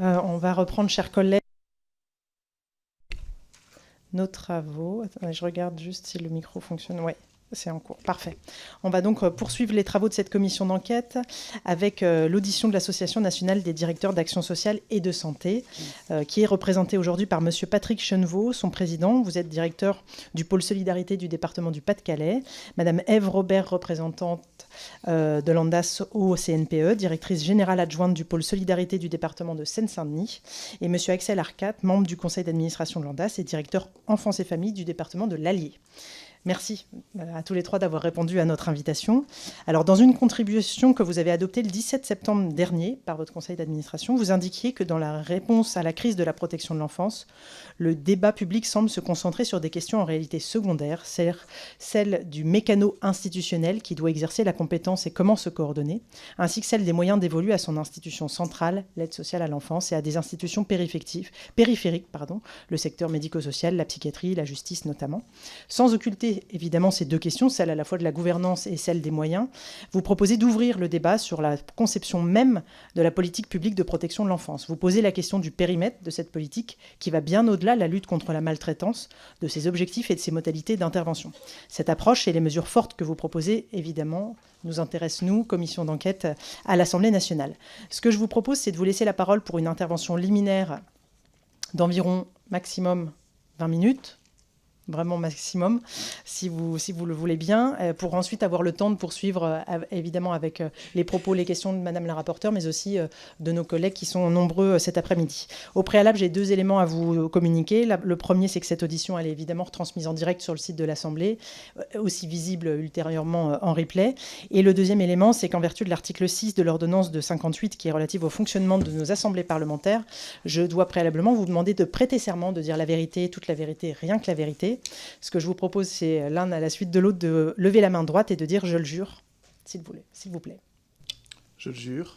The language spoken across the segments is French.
On va reprendre, chers collègues, nos travaux. Attendez, je regarde juste si le micro fonctionne. Oui, c'est en cours. Parfait. On va donc poursuivre les travaux de cette commission d'enquête avec l'audition de l'Association nationale des directeurs d'action sociale et de santé, qui est représentée aujourd'hui par Monsieur Patrick Chenevaux, son président. Vous êtes directeur du pôle solidarité du département du Pas-de-Calais. Madame Ève Robert, représentante de l'ANDAS au CNPE, directrice générale adjointe du pôle solidarité du département de Seine-Saint-Denis, et Monsieur Axel Arcat, membre du conseil d'administration de l'ANDAS et directeur enfance et famille du département de l'Allier. Merci à tous les trois d'avoir répondu à notre invitation. Alors, dans une contribution que vous avez adoptée le 17 septembre dernier par votre conseil d'administration, vous indiquiez que dans la réponse à la crise de la protection de l'enfance, le débat public semble se concentrer sur des questions en réalité secondaires, celle du mécano institutionnel qui doit exercer la compétence et comment se coordonner, ainsi que celle des moyens dévolus à son institution centrale, l'aide sociale à l'enfance, et à des institutions périphériques, le secteur médico-social, la psychiatrie, la justice notamment. Sans occulter évidemment ces deux questions, celle à la fois de la gouvernance et celle des moyens, vous proposez d'ouvrir le débat sur la conception même de la politique publique de protection de l'enfance. Vous posez la question du périmètre de cette politique qui va bien au-delà de la lutte contre la maltraitance, de ses objectifs et de ses modalités d'intervention. Cette approche et les mesures fortes que vous proposez, évidemment, nous intéressent, nous, commission d'enquête à l'Assemblée nationale. Ce que je vous propose, c'est de vous laisser la parole pour une intervention liminaire d'environ maximum 20 minutes, vraiment maximum, si vous le voulez bien, pour ensuite avoir le temps de poursuivre, évidemment, avec les propos, les questions de Madame la rapporteure, mais aussi de nos collègues qui sont nombreux cet après-midi. Au préalable, j'ai deux éléments à vous communiquer. Le premier, c'est que cette audition, elle est évidemment retransmise en direct sur le site de l'Assemblée, aussi visible ultérieurement en replay. Et le deuxième élément, c'est qu'en vertu de l'article 6 de l'ordonnance de 58, qui est relative au fonctionnement de nos assemblées parlementaires, je dois préalablement vous demander de prêter serment, de dire la vérité, toute la vérité, rien que la vérité. Ce que je vous propose, c'est l'un à la suite de l'autre de lever la main droite et de dire « je le jure », s'il vous plaît. Je le jure.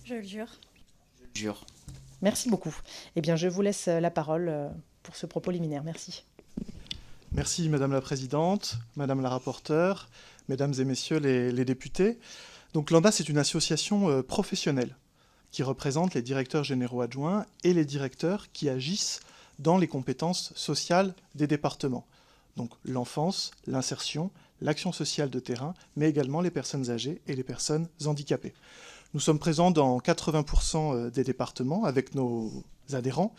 Je le jure. Je le jure. Merci beaucoup. Eh bien, je vous laisse la parole pour ce propos liminaire. Merci. Merci Madame la Présidente, Madame la rapporteure, Mesdames et Messieurs les députés. Donc l'ANDAS est une association professionnelle qui représente les directeurs généraux adjoints et les directeurs qui agissent dans les compétences sociales des départements. Donc l'enfance, l'insertion, l'action sociale de terrain, mais également les personnes âgées et les personnes handicapées. Nous sommes présents dans 80% des départements avec nos adhérents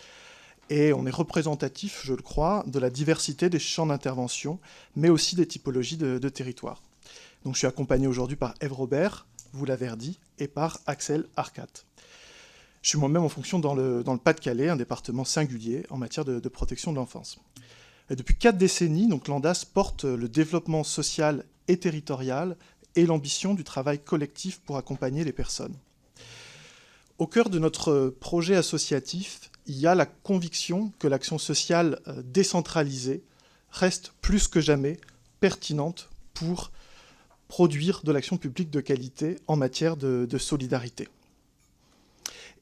et on est représentatif, je le crois, de la diversité des champs d'intervention, mais aussi des typologies de territoire. Donc je suis accompagné aujourd'hui par Ève Robert, vous l'avez dit, et par Axel Arcat. Je suis moi-même en fonction dans le Pas-de-Calais, un département singulier en matière de protection de l'enfance. Depuis 4 décennies, donc, l'ANDAS porte le développement social et territorial et l'ambition du travail collectif pour accompagner les personnes. Au cœur de notre projet associatif, il y a la conviction que l'action sociale décentralisée reste plus que jamais pertinente pour produire de l'action publique de qualité en matière de solidarité.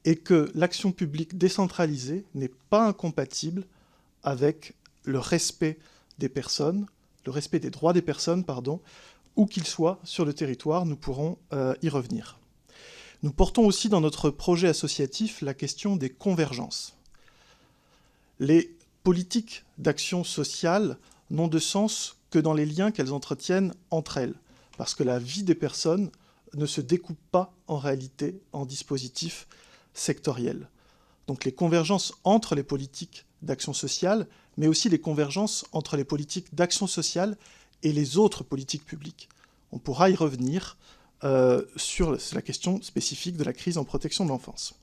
Et que l'action publique décentralisée n'est pas incompatible avec le respect des personnes, le respect des droits des personnes, où qu'ils soient sur le territoire, nous pourrons y revenir. Nous portons aussi dans notre projet associatif la question des convergences. Les politiques d'action sociale n'ont de sens que dans les liens qu'elles entretiennent entre elles, parce que la vie des personnes ne se découpe pas en réalité en dispositifs sectorielles. Donc les convergences entre les politiques d'action sociale, mais aussi les convergences entre les politiques d'action sociale et les autres politiques publiques. On pourra y revenir sur la question spécifique de la crise en protection de l'enfance.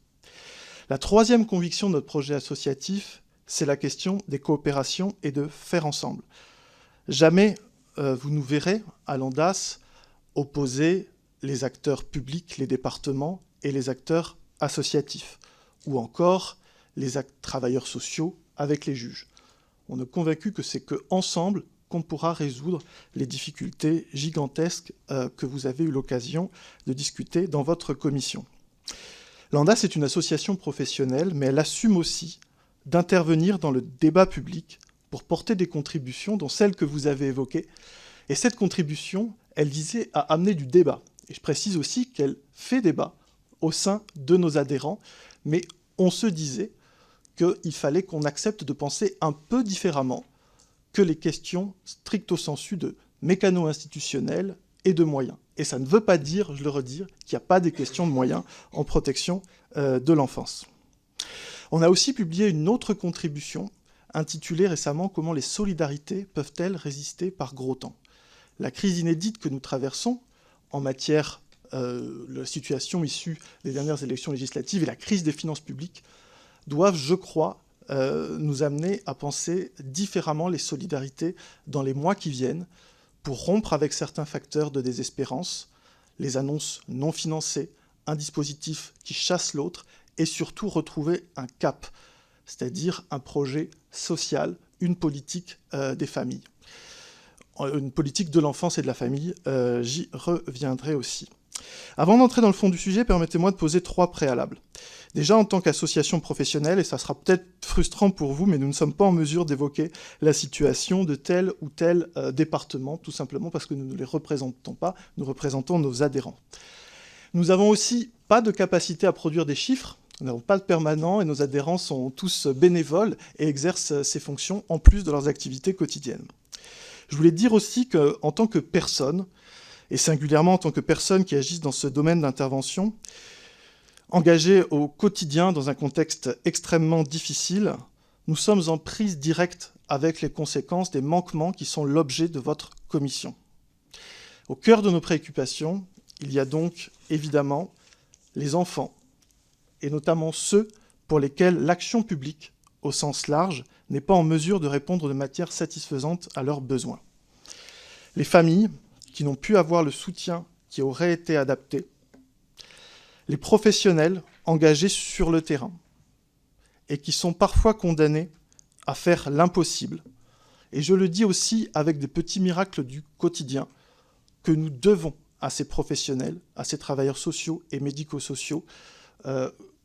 La troisième conviction de notre projet associatif, c'est la question des coopérations et de faire ensemble. Jamais vous nous verrez à l'ANDAS opposer les acteurs publics, les départements et les acteurs associatifs, ou encore les travailleurs sociaux avec les juges. On est convaincu que c'est qu'ensemble qu'on pourra résoudre les difficultés gigantesques que vous avez eu l'occasion de discuter dans votre commission. L'ANDAS est une association professionnelle, mais elle assume aussi d'intervenir dans le débat public pour porter des contributions, dont celle que vous avez évoquée. Et cette contribution, elle visait à amener du débat. Et je précise aussi qu'elle fait débat au sein de nos adhérents, mais on se disait qu'il fallait qu'on accepte de penser un peu différemment que les questions stricto sensu de mécano institutionnels et de moyens. Et ça ne veut pas dire, je le redis, qu'il n'y a pas des questions de moyens en protection de l'enfance. On a aussi publié une autre contribution intitulée récemment « Comment les solidarités peuvent-elles résister par gros temps ?» La crise inédite que nous traversons en matière de la situation issue des dernières élections législatives et la crise des finances publiques doivent, je crois, nous amener à penser différemment les solidarités dans les mois qui viennent pour rompre avec certains facteurs de désespérance, les annonces non financées, un dispositif qui chasse l'autre et surtout retrouver un cap, c'est-à-dire un projet social, une politique des familles. Une politique de l'enfance et de la famille, j'y reviendrai aussi. Avant d'entrer dans le fond du sujet, permettez-moi de poser 3 préalables. Déjà, en tant qu'association professionnelle, et ça sera peut-être frustrant pour vous, mais nous ne sommes pas en mesure d'évoquer la situation de tel ou tel département, tout simplement parce que nous ne les représentons pas, nous représentons nos adhérents. Nous n'avons aussi pas de capacité à produire des chiffres, nous n'avons pas de permanent et nos adhérents sont tous bénévoles et exercent ces fonctions en plus de leurs activités quotidiennes. Je voulais dire aussi qu'en tant que personne, et singulièrement en tant que personne qui agisse dans ce domaine d'intervention, engagée au quotidien dans un contexte extrêmement difficile, nous sommes en prise directe avec les conséquences des manquements qui sont l'objet de votre commission. Au cœur de nos préoccupations, il y a donc évidemment les enfants, et notamment ceux pour lesquels l'action publique, au sens large, n'est pas en mesure de répondre de manière satisfaisante à leurs besoins. Les familles qui n'ont pu avoir le soutien qui aurait été adapté, les professionnels engagés sur le terrain et qui sont parfois condamnés à faire l'impossible. Et je le dis aussi avec des petits miracles du quotidien que nous devons à ces professionnels, à ces travailleurs sociaux et médico-sociaux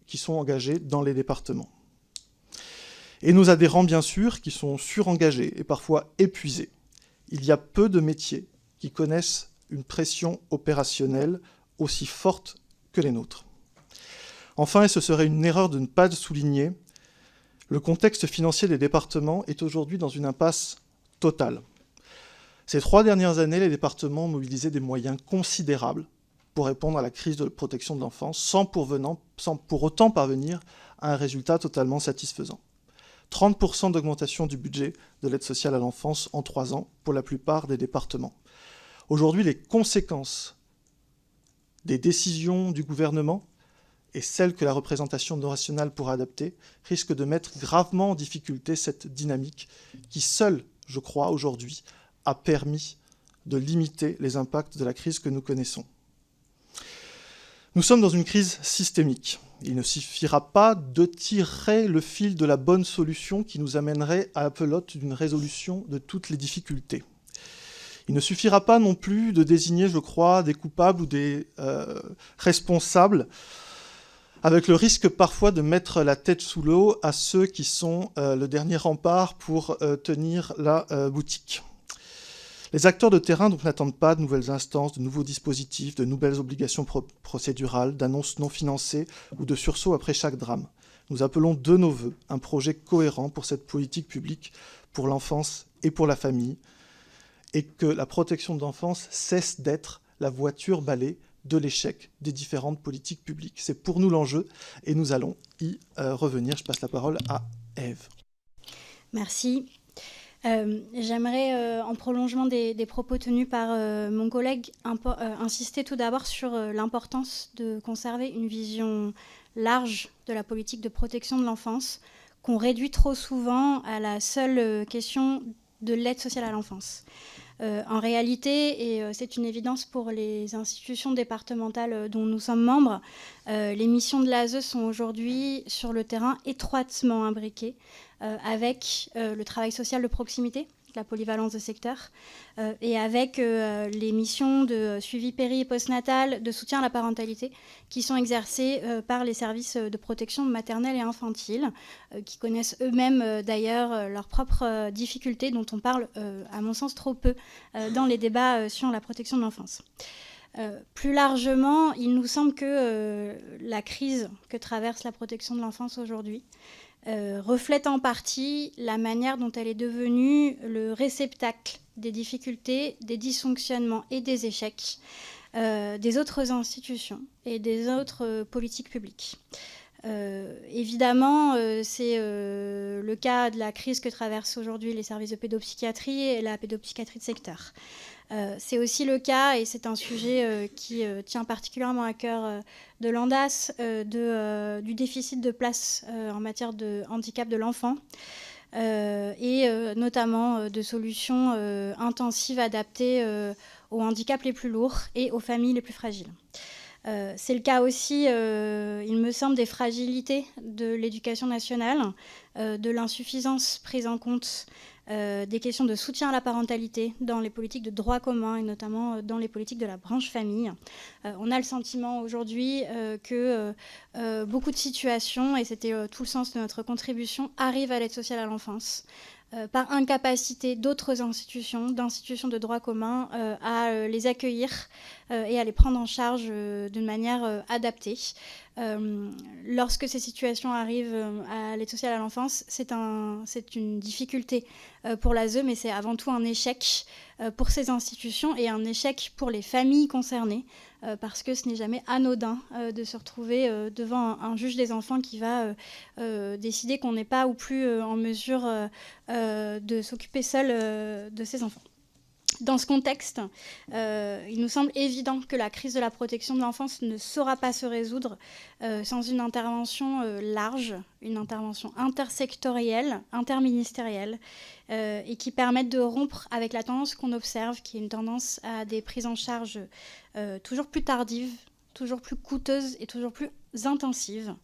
qui sont engagés dans les départements. Et nos adhérents, bien sûr, qui sont surengagés et parfois épuisés. Il y a peu de métiers qui connaissent une pression opérationnelle aussi forte que les nôtres. Enfin, et ce serait une erreur de ne pas le souligner, le contexte financier des départements est aujourd'hui dans une impasse totale. Ces 3 dernières années, les départements ont mobilisé des moyens considérables pour répondre à la crise de la protection de l'enfance, sans pour autant parvenir à un résultat totalement satisfaisant. 30% d'augmentation du budget de l'aide sociale à l'enfance en 3 ans pour la plupart des départements. Aujourd'hui, les conséquences des décisions du gouvernement et celles que la représentation nationale pourra adapter risquent de mettre gravement en difficulté cette dynamique qui seule, je crois, aujourd'hui, a permis de limiter les impacts de la crise que nous connaissons. Nous sommes dans une crise systémique. Il ne suffira pas de tirer le fil de la bonne solution qui nous amènerait à la pelote d'une résolution de toutes les difficultés. Il ne suffira pas non plus de désigner, je crois, des coupables ou des responsables, avec le risque parfois de mettre la tête sous l'eau à ceux qui sont le dernier rempart pour tenir la boutique. Les acteurs de terrain donc n'attendent pas de nouvelles instances, de nouveaux dispositifs, de nouvelles obligations procédurales, d'annonces non financées ou de sursauts après chaque drame. Nous appelons de nos vœux un projet cohérent pour cette politique publique, pour l'enfance et pour la famille, et que la protection de l'enfance cesse d'être la voiture balai de l'échec des différentes politiques publiques. C'est pour nous l'enjeu, et nous allons y revenir. Je passe la parole à Ève. Merci. J'aimerais, en prolongement des propos tenus par mon collègue, insister tout d'abord sur l'importance de conserver une vision large de la politique de protection de l'enfance, qu'on réduit trop souvent à la seule question de l'aide sociale à l'enfance. En réalité, et c'est une évidence pour les institutions départementales dont nous sommes membres, les missions de l'ASE sont aujourd'hui sur le terrain étroitement imbriquées avec le travail social de proximité, la polyvalence de secteur, et avec les missions de suivi péri et postnatal, de soutien à la parentalité, qui sont exercées par les services de protection maternelle et infantile, qui connaissent eux-mêmes d'ailleurs leurs propres difficultés, dont on parle, à mon sens, trop peu dans les débats sur la protection de l'enfance. Plus largement, il nous semble que la crise que traverse la protection de l'enfance aujourd'hui reflète en partie la manière dont elle est devenue le réceptacle des difficultés, des dysfonctionnements et des échecs des autres institutions et des autres politiques publiques. Évidemment, c'est le cas de la crise que traversent aujourd'hui les services de pédopsychiatrie et la pédopsychiatrie de secteur. C'est aussi le cas, et c'est un sujet qui tient particulièrement à cœur de l'ANDAS, du déficit de place en matière de handicap de l'enfant, et notamment de solutions intensives adaptées aux handicaps les plus lourds et aux familles les plus fragiles. C'est le cas aussi, il me semble, des fragilités de l'éducation nationale, de l'insuffisance prise en compte des questions de soutien à la parentalité dans les politiques de droit commun et notamment dans les politiques de la branche famille. On a le sentiment aujourd'hui que beaucoup de situations, et c'était tout le sens de notre contribution, arrivent à l'aide sociale à l'enfance par incapacité d'autres institutions, d'institutions de droit commun, à les accueillir et à les prendre en charge d'une manière adaptée. Lorsque ces situations arrivent à l'aide sociale à l'enfance, c'est une difficulté pour l'ASE, mais c'est avant tout un échec pour ces institutions et un échec pour les familles concernées, parce que ce n'est jamais anodin de se retrouver devant un juge des enfants qui va décider qu'on n'est pas ou plus en mesure de s'occuper seul de ses enfants. Dans ce contexte, il nous semble évident que la crise de la protection de l'enfance ne saura pas se résoudre sans une intervention large, une intervention intersectorielle, interministérielle, et qui permette de rompre avec la tendance qu'on observe, qui est une tendance à des prises en charge toujours plus tardives, toujours plus coûteuses et toujours plus intensives.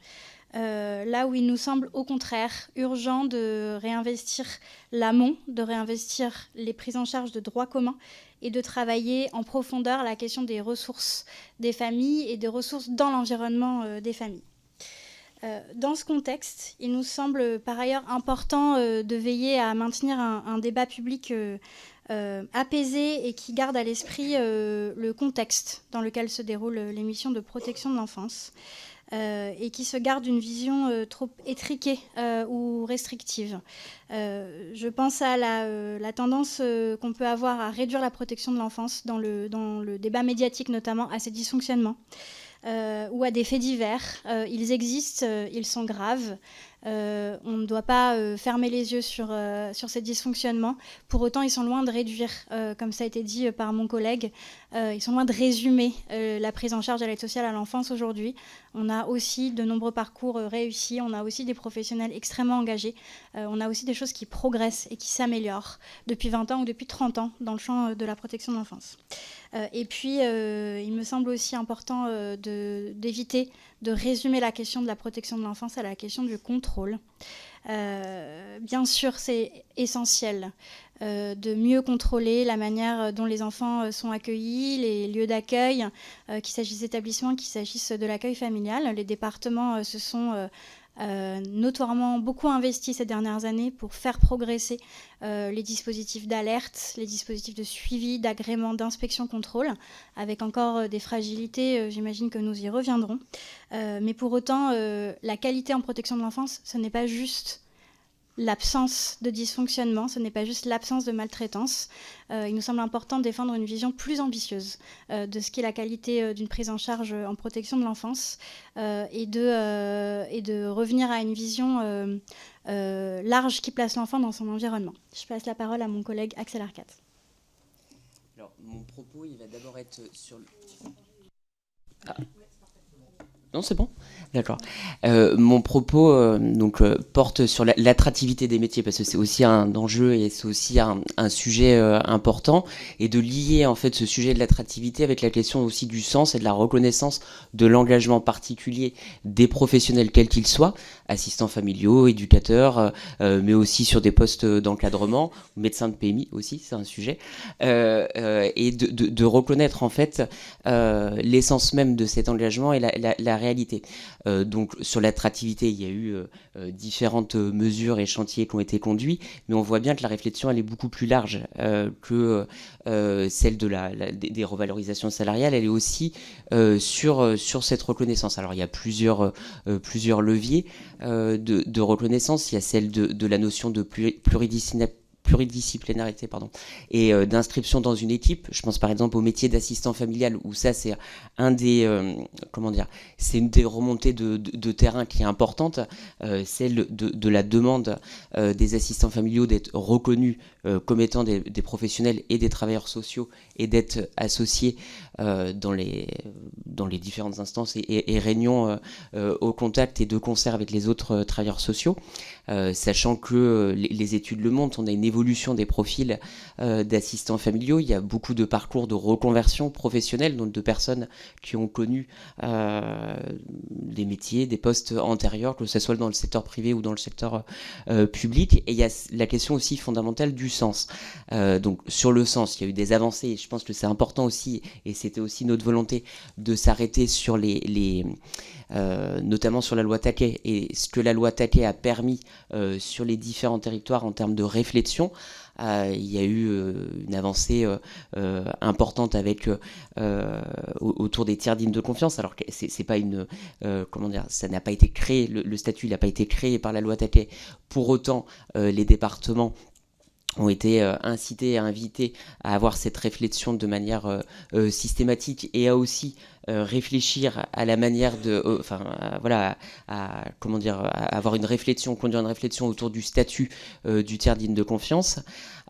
Là où il nous semble au contraire urgent de réinvestir l'amont, de réinvestir les prises en charge de droit commun et de travailler en profondeur la question des ressources des familles et des ressources dans l'environnement des familles. Dans ce contexte, il nous semble par ailleurs important de veiller à maintenir un débat public apaisé et qui garde à l'esprit le contexte dans lequel se déroule les missions de protection de l'enfance. Et qui se garde d'une vision trop étriquée ou restrictive. Je pense à la tendance qu'on peut avoir à réduire la protection de l'enfance dans le débat médiatique, notamment à ces dysfonctionnements, ou à des faits divers. Ils existent, ils sont graves. On ne doit pas fermer les yeux sur ces dysfonctionnements. Pour autant, ils sont loin de réduire, comme ça a été dit par mon collègue, ils sont loin de résumer la prise en charge de l'aide sociale à l'enfance aujourd'hui. On a aussi de nombreux parcours réussis, on a aussi des professionnels extrêmement engagés, on a aussi des choses qui progressent et qui s'améliorent depuis 20 ans ou depuis 30 ans dans le champ de la protection de l'enfance. Et puis, il me semble aussi important d'éviter de résumer la question de la protection de l'enfance à la question du contrôle. Bien sûr, c'est essentiel de mieux contrôler la manière dont les enfants sont accueillis, les lieux d'accueil, qu'il s'agisse d'établissements, qu'il s'agisse de l'accueil familial. Les départements se sont notoirement beaucoup investi ces dernières années pour faire progresser les dispositifs d'alerte, les dispositifs de suivi, d'agrément, d'inspection, contrôle, avec encore des fragilités, j'imagine que nous y reviendrons. Mais pour autant, la qualité en protection de l'enfance, ce n'est pas juste l'absence de dysfonctionnement, ce n'est pas juste l'absence de maltraitance. Il nous semble important de défendre une vision plus ambitieuse de ce qu'est la qualité d'une prise en charge en protection de l'enfance et de revenir à une vision large qui place l'enfant dans son environnement. Je passe la parole à mon collègue Axel Arcat. Alors, mon propos, il va d'abord être sur le... Non, c'est bon ? D'accord. Mon propos porte sur l'attractivité des métiers, parce que c'est aussi un enjeu et c'est aussi un sujet important, et de lier en fait ce sujet de l'attractivité avec la question aussi du sens et de la reconnaissance de l'engagement particulier des professionnels quels qu'ils soient, assistants familiaux, éducateurs, mais aussi sur des postes d'encadrement, médecins de PMI aussi, c'est un sujet, et de reconnaître en fait l'essence même de cet engagement et la réalité. Donc sur l'attractivité, il y a eu différentes mesures et chantiers qui ont été conduits, mais on voit bien que la réflexion elle est beaucoup plus large que celle des revalorisations salariales. Elle est aussi sur cette reconnaissance. Alors il y a plusieurs leviers de reconnaissance. Il y a celle de la notion de pluridisciplinarité et d'inscription dans une équipe. Je pense par exemple au métier d'assistant familial où ça c'est c'est une des remontées de terrain qui est importante, celle de la demande des assistants familiaux d'être reconnus comme étant des professionnels et des travailleurs sociaux et d'être associés dans les différentes instances et réunions au contact et de concert avec les autres travailleurs sociaux, sachant que les études le montrent, on a une évolution des profils d'assistants familiaux, il y a beaucoup de parcours de reconversion professionnelle, donc de personnes qui ont connu des métiers, des postes antérieurs, que ce soit dans le secteur privé ou dans le secteur public, et il y a la question aussi fondamentale du sens. Donc sur le sens, il y a eu des avancées, et je pense que c'est important aussi, et c'était aussi notre volonté de s'arrêter sur notamment sur la loi Taquet, et ce que la loi Taquet a permis sur les différents territoires en termes de réflexion. Il y a eu une avancée importante autour des tiers dignes de confiance. Alors que c'est pas ça n'a pas été créé, le statut n'a pas été créé par la loi Taquet. Pour autant, les départements ont été incités et invités à avoir cette réflexion de manière systématique et à aussi réfléchir à la manière à avoir une réflexion, conduire une réflexion autour du statut du tiers digne de confiance.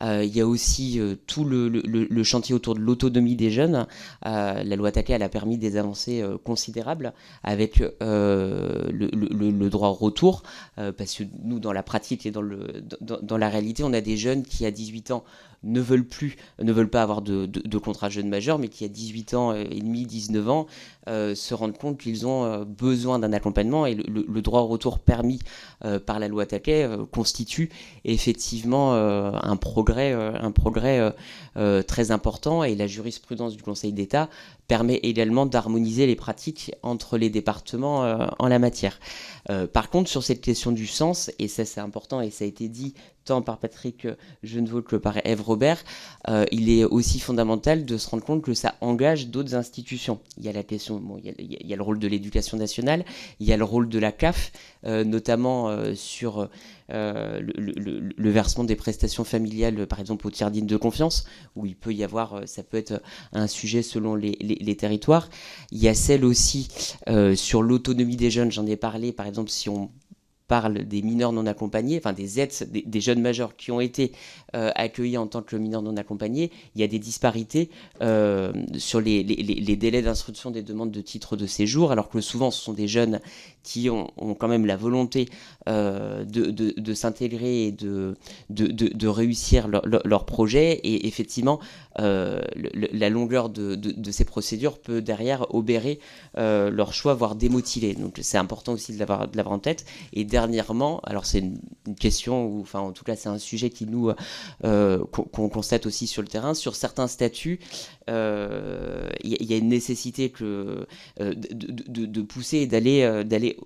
Il y a aussi tout le chantier autour de l'autonomie des jeunes. La loi Taquet elle a permis des avancées considérables avec le droit au retour, parce que nous, dans la pratique et dans la réalité, on a des jeunes qui, à 18 ans, ne veulent pas avoir de contrat jeune majeur, mais qui à 18 ans et demi, 19 ans, se rendent compte qu'ils ont besoin d'un accompagnement, et le droit au retour permis par la loi Taquet constitue effectivement un progrès très important, et la jurisprudence du Conseil d'État permet également d'harmoniser les pratiques entre les départements en la matière. Par contre, sur cette question du sens, et ça c'est important et ça a été dit tant par Patrick Genevaux que par Ève Robert, il est aussi fondamental de se rendre compte que ça engage d'autres institutions. Il y a la question, il y a le rôle de l'éducation nationale, il y a le rôle de la CAF, notamment sur le versement des prestations familiales, par exemple au tiers digne de confiance, où il peut y avoir, ça peut être un sujet selon les territoires. Il y a celle aussi sur l'autonomie des jeunes, j'en ai parlé, par exemple si on parle des mineurs non accompagnés, enfin des jeunes majeurs qui ont été accueillis en tant que mineurs non accompagnés, il y a des disparités sur les délais d'instruction des demandes de titre de séjour, alors que souvent ce sont des jeunes qui ont quand même la volonté de s'intégrer et de réussir leur projet, et effectivement la longueur de ces procédures peut derrière obérer leur choix, voire démotiver. Donc c'est important aussi de l'avoir en tête. Et dernièrement, alors c'est une question, enfin en tout cas c'est un sujet qui nous qu'on constate aussi sur le terrain, sur certains statuts, il y a une nécessité de pousser et d'aller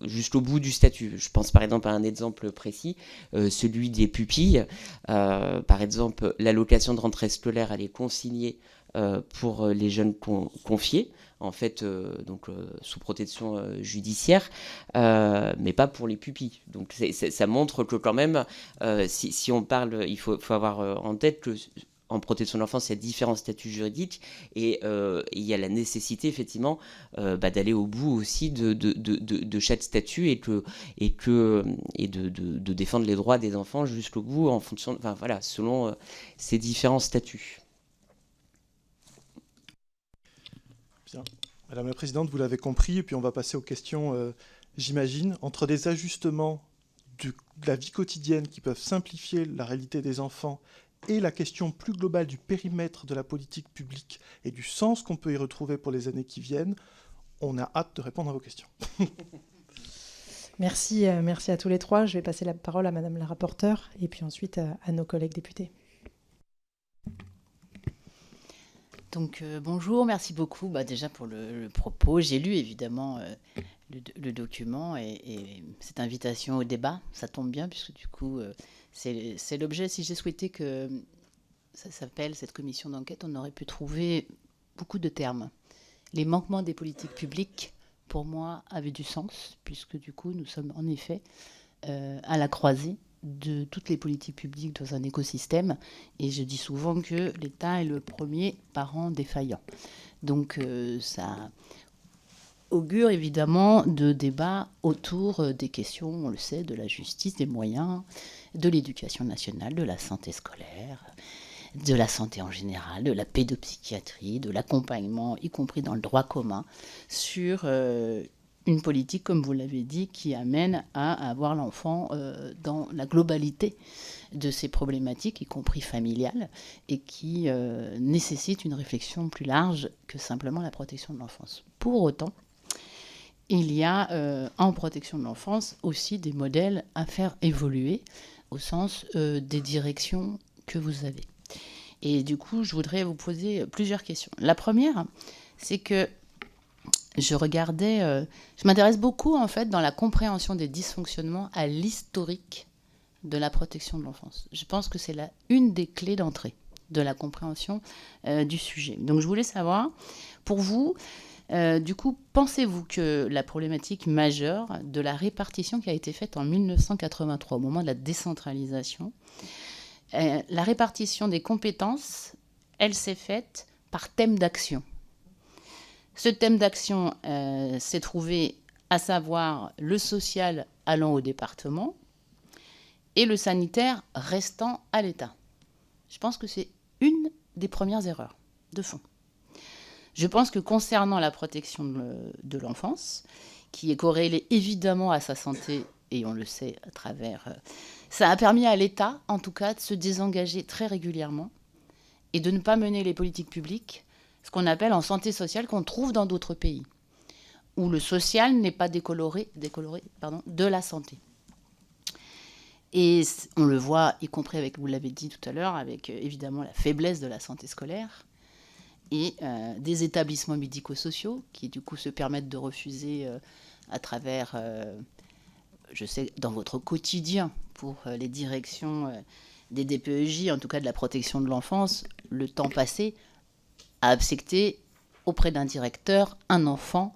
jusqu'au bout du statut. Je pense par exemple à un exemple précis, celui des pupilles. Par exemple, l'allocation de rentrée scolaire, elle est consignée pour les jeunes confiés, en fait, sous protection judiciaire, mais pas pour les pupilles. Donc ça montre que quand même, si on parle, il faut avoir en tête que en protection de l'enfance, il y a différents statuts juridiques, et il y a la nécessité effectivement d'aller au bout aussi de chaque statut, et de défendre les droits des enfants jusqu'au bout en fonction, selon ces différents statuts. Bien. Madame la Présidente, vous l'avez compris, et puis on va passer aux questions, j'imagine, entre des ajustements de la vie quotidienne qui peuvent simplifier la réalité des enfants et la question plus globale du périmètre de la politique publique et du sens qu'on peut y retrouver pour les années qui viennent. On a hâte de répondre à vos questions. Merci à tous les trois. Je vais passer la parole à Madame la rapporteure et puis ensuite à nos collègues députés. Donc bonjour, merci beaucoup déjà pour le propos. J'ai lu évidemment le document et cette invitation au débat, ça tombe bien puisque du coup c'est l'objet. Si j'ai souhaité que ça s'appelle cette commission d'enquête, on aurait pu trouver beaucoup de termes. Les manquements des politiques publiques, pour moi, avaient du sens puisque du coup nous sommes en effet à la croisée de toutes les politiques publiques dans un écosystème. Et je dis souvent que l'État est le premier parent défaillant. Donc ça augure évidemment de débats autour des questions, on le sait, de la justice, des moyens, de l'éducation nationale, de la santé scolaire, de la santé en général, de la pédopsychiatrie, de l'accompagnement, y compris dans le droit commun, sur une politique, comme vous l'avez dit, qui amène à avoir l'enfant dans la globalité de ces problématiques, y compris familiales, et qui nécessite une réflexion plus large que simplement la protection de l'enfance. Pour autant, il y a en protection de l'enfance aussi des modèles à faire évoluer au sens des directions que vous avez. Et du coup, je voudrais vous poser plusieurs questions. La première, c'est que je m'intéresse beaucoup en fait dans la compréhension des dysfonctionnements à l'historique de la protection de l'enfance. Je pense que c'est une des clés d'entrée de la compréhension du sujet. Donc je voulais savoir, pour vous, du coup, pensez-vous que la problématique majeure de la répartition qui a été faite en 1983, au moment de la décentralisation, la répartition des compétences, elle s'est faite par thème d'action. Ce thème d'action s'est trouvé à savoir le social allant au département et le sanitaire restant à l'État. Je pense que c'est une des premières erreurs de fond. Je pense que concernant la protection de l'enfance, qui est corrélée évidemment à sa santé, et on le sait à travers... ça a permis à l'État, en tout cas, de se désengager très régulièrement et de ne pas mener les politiques publiques, ce qu'on appelle en santé sociale, qu'on trouve dans d'autres pays, où le social n'est pas décoloré de la santé. Et on le voit, y compris avec, vous l'avez dit tout à l'heure, avec évidemment la faiblesse de la santé scolaire et des établissements médico-sociaux qui du coup se permettent de refuser à travers, je sais, dans votre quotidien, pour les directions des DPEJ, en tout cas de la protection de l'enfance, le temps passé à accepter auprès d'un directeur un enfant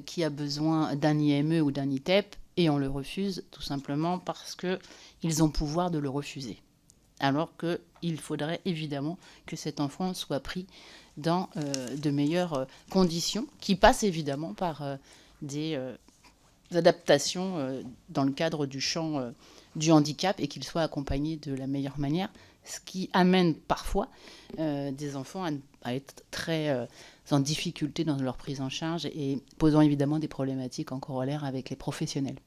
qui a besoin d'un IME ou d'un ITEP, et on le refuse tout simplement parce qu'ils ont pouvoir de le refuser. Alors qu'il faudrait évidemment que cet enfant soit pris dans de meilleures conditions, qui passent évidemment par des adaptations dans le cadre du champ du handicap, et qu'il soit accompagné de la meilleure manière, ce qui amène parfois des enfants à être très en difficulté dans leur prise en charge et posant évidemment des problématiques en corollaire avec les professionnels.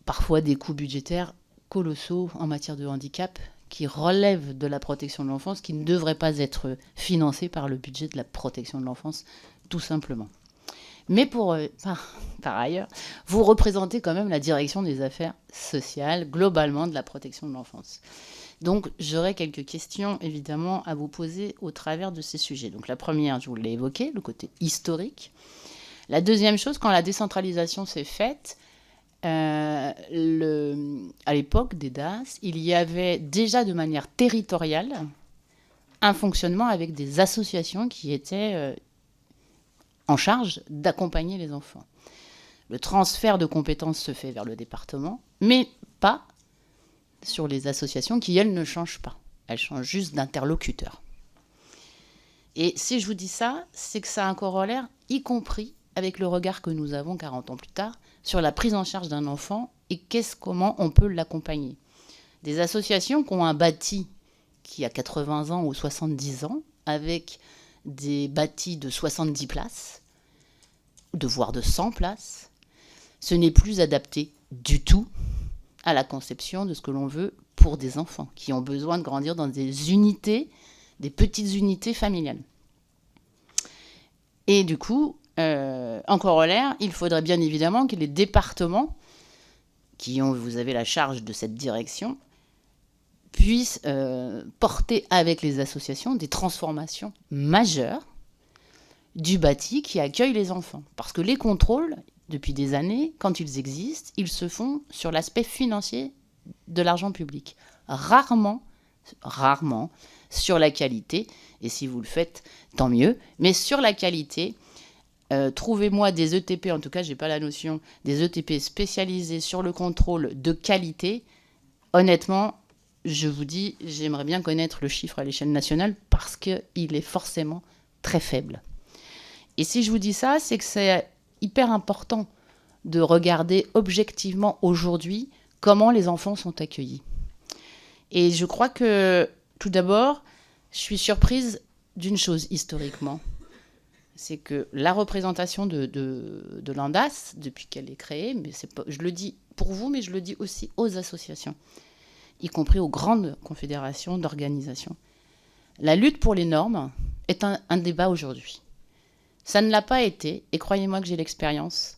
Parfois des coûts budgétaires colossaux en matière de handicap qui relèvent de la protection de l'enfance, qui ne devraient pas être financés par le budget de la protection de l'enfance, tout simplement. Mais par ailleurs, vous représentez quand même la direction des affaires sociales, globalement de la protection de l'enfance. Donc, j'aurais quelques questions, évidemment, à vous poser au travers de ces sujets. Donc, la première, je vous l'ai évoqué, le côté historique. La deuxième chose, quand la décentralisation s'est faite, à l'époque des DAS, il y avait déjà de manière territoriale un fonctionnement avec des associations qui étaient en charge d'accompagner les enfants. Le transfert de compétences se fait vers le département, mais pas sur les associations qui, elles, ne changent pas. Elles changent juste d'interlocuteur. Et si je vous dis ça, c'est que ça a un corollaire, y compris avec le regard que nous avons 40 ans plus tard, sur la prise en charge d'un enfant et comment on peut l'accompagner. Des associations qui ont un bâti qui a 80 ans ou 70 ans, avec des bâtis de 70 places, voire de 100 places, ce n'est plus adapté du tout à la conception de ce que l'on veut pour des enfants qui ont besoin de grandir dans des unités, des petites unités familiales. Et du coup, en corollaire, il faudrait bien évidemment que les départements, vous avez la charge de cette direction, puisse porter avec les associations des transformations majeures du bâti qui accueille les enfants. Parce que les contrôles, depuis des années, quand ils existent, ils se font sur l'aspect financier de l'argent public. Rarement sur la qualité, et si vous le faites, tant mieux, mais sur la qualité, trouvez-moi des ETP, en tout cas, je n'ai pas la notion, des ETP spécialisés sur le contrôle de qualité. Honnêtement, je vous dis, j'aimerais bien connaître le chiffre à l'échelle nationale parce qu'il est forcément très faible. Et si je vous dis ça, c'est que c'est hyper important de regarder objectivement aujourd'hui comment les enfants sont accueillis. Et je crois que, tout d'abord, je suis surprise d'une chose historiquement. C'est que la représentation de l'ANDAS, depuis qu'elle est créée, mais je le dis pour vous, mais je le dis aussi aux associations, y compris aux grandes confédérations d'organisations. La lutte pour les normes est un débat aujourd'hui. Ça ne l'a pas été, et croyez-moi que j'ai l'expérience,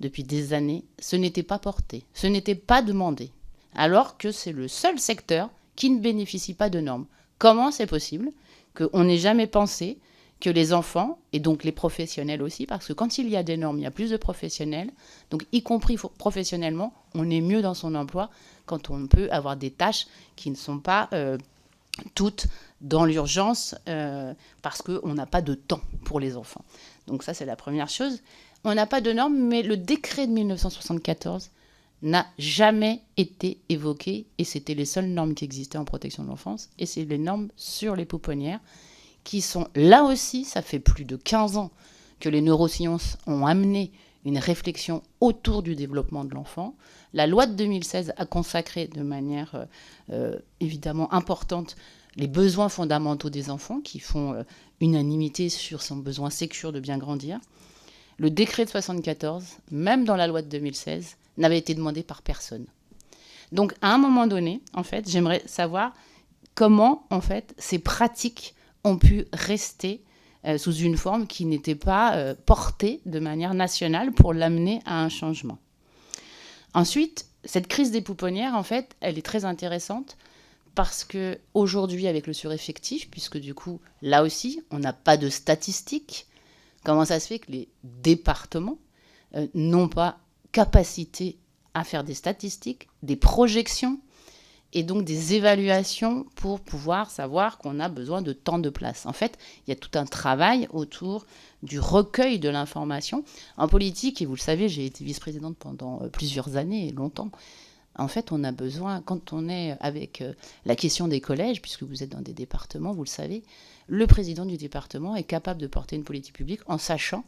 depuis des années, ce n'était pas porté, ce n'était pas demandé, alors que c'est le seul secteur qui ne bénéficie pas de normes. Comment c'est possible qu'on n'ait jamais pensé que les enfants, et donc les professionnels aussi, parce que quand il y a des normes, il y a plus de professionnels, donc y compris professionnellement, on est mieux dans son emploi quand on peut avoir des tâches qui ne sont pas toutes dans l'urgence parce qu'on n'a pas de temps pour les enfants. Donc ça, c'est la première chose. On n'a pas de normes, mais le décret de 1974 n'a jamais été évoqué, et c'était les seules normes qui existaient en protection de l'enfance, et c'est les normes sur les pouponnières, qui sont là aussi, ça fait plus de 15 ans que les neurosciences ont amené une réflexion autour du développement de l'enfant. La loi de 2016 a consacré de manière évidemment importante les besoins fondamentaux des enfants qui font unanimité sur son besoin sécure de bien grandir. Le décret de 74, même dans la loi de 2016, n'avait été demandé par personne. Donc à un moment donné, en fait, j'aimerais savoir comment en fait, ces pratiques ont pu rester sous une forme qui n'était pas portée de manière nationale pour l'amener à un changement. Ensuite, cette crise des pouponnières, en fait, elle est très intéressante parce qu'aujourd'hui, avec le sureffectif, puisque du coup, là aussi, on n'a pas de statistiques, comment ça se fait que les départements n'ont pas capacité à faire des statistiques, des projections, et donc des évaluations pour pouvoir savoir qu'on a besoin de tant de places. En fait, il y a tout un travail autour du recueil de l'information. En politique, et vous le savez, j'ai été vice-présidente pendant plusieurs années, longtemps. En fait, on a besoin, quand on est avec la question des collèges, puisque vous êtes dans des départements, vous le savez, le président du département est capable de porter une politique publique en sachant